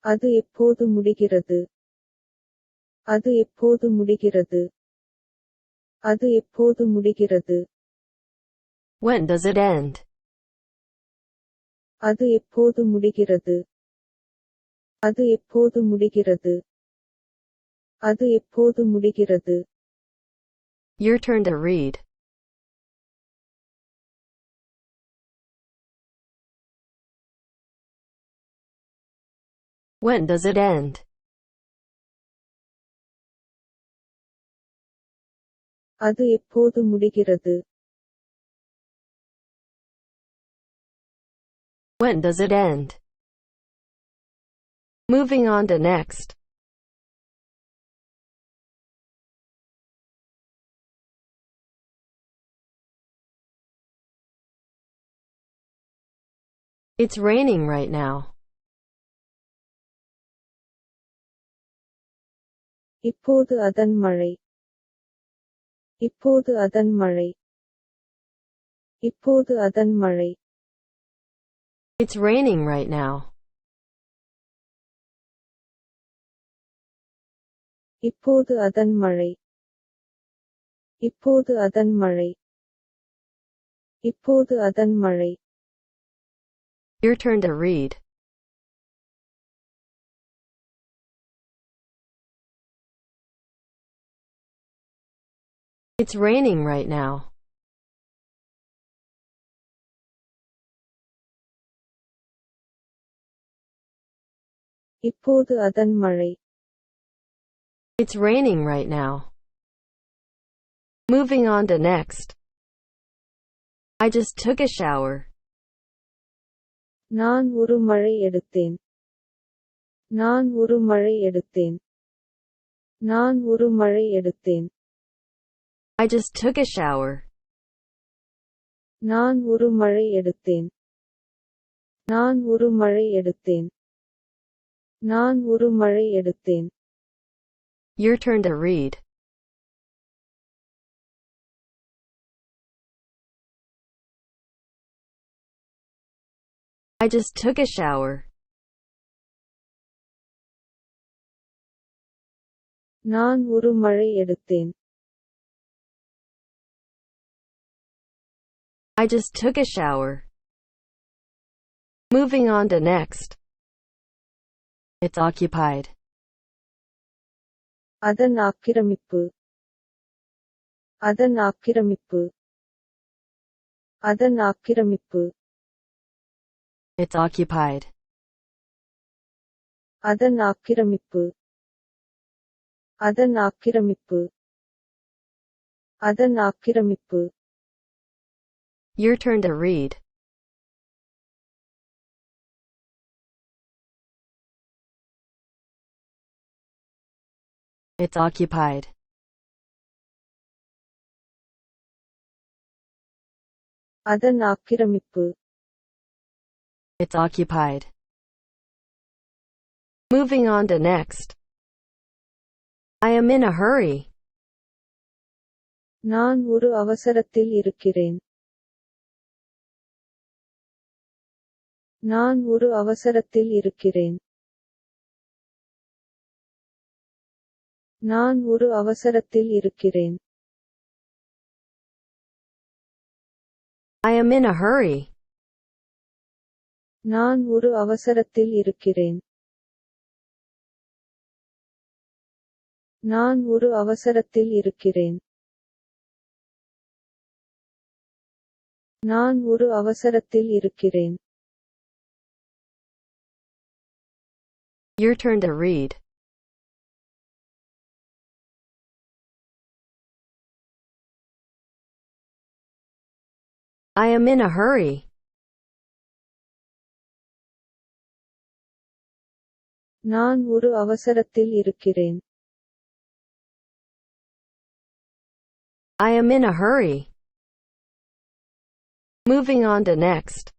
அது எப்போது முடிகிறது? அது எப்போது முடிகிறது? அது எப்போது முடிகிறது? When does it end? அது எப்போது முடிகிறது? அது எப்போது முடிகிறது? அது எப்போது முடிகிறது? Your turn to read. When does it end? அது எப்போது முடிகிறது? When does it end? Moving on to next. It's raining right now. இப்போது அதன் மழை. இப்போது அதன் மழை. இப்போது அதன் மழை. It's raining right now. இப்போது அதன் மழை. இப்போது அதன் மழை. இப்போது அதன் மழை. Your turn to read. It's raining right now. இப்போது அதன் மழை. It's raining right now. Moving on to next. I just took a shower. நான் ஒரு மழை எடுத்தேன். நான் ஒரு மழை எடுத்தேன். நான் ஒரு மழை எடுத்தேன். I just took a shower. நான் ஒரு மழை எடுத்தேன். நான் ஒரு மழை எடுத்தேன். நான் ஒரு மழை எடுத்தேன். Your turn to read. I just took a shower. நான் ஒரு மழை எடுத்தேன். I just took a shower. Moving on to next. It's occupied. அதன் ஆக்கிரமிப்பு. அதன் ஆக்கிரமிப்பு. அதன் ஆக்கிரமிப்பு. It's occupied. அதன் ஆக்கிரமிப்பு. அதன் ஆக்கிரமிப்பு. அதன் ஆக்கிரமிப்பு. Your turn to read. It's occupied. அதன் ஆக்கிரமிப்பு. It's occupied. Moving on to next. I am in a hurry. நான் ஒரு அவசரத்தில் இருக்கிறேன். நான் ஒரு அவசரத்தில் இருக்கிறேன். நான் ஒரு அவசரத்தில் இருக்கிறேன். I am in a hurry. நான் ஒரு அவசரத்தில் இருக்கிறேன். நான் ஒரு அவசரத்தில் இருக்கிறேன். நான் ஒரு அவசரத்தில் இருக்கிறேன். Your turn to read. I am in a hurry. நான் ஒரு அவசரத்தில் இருக்கிறேன். I am in a hurry. Moving on to next.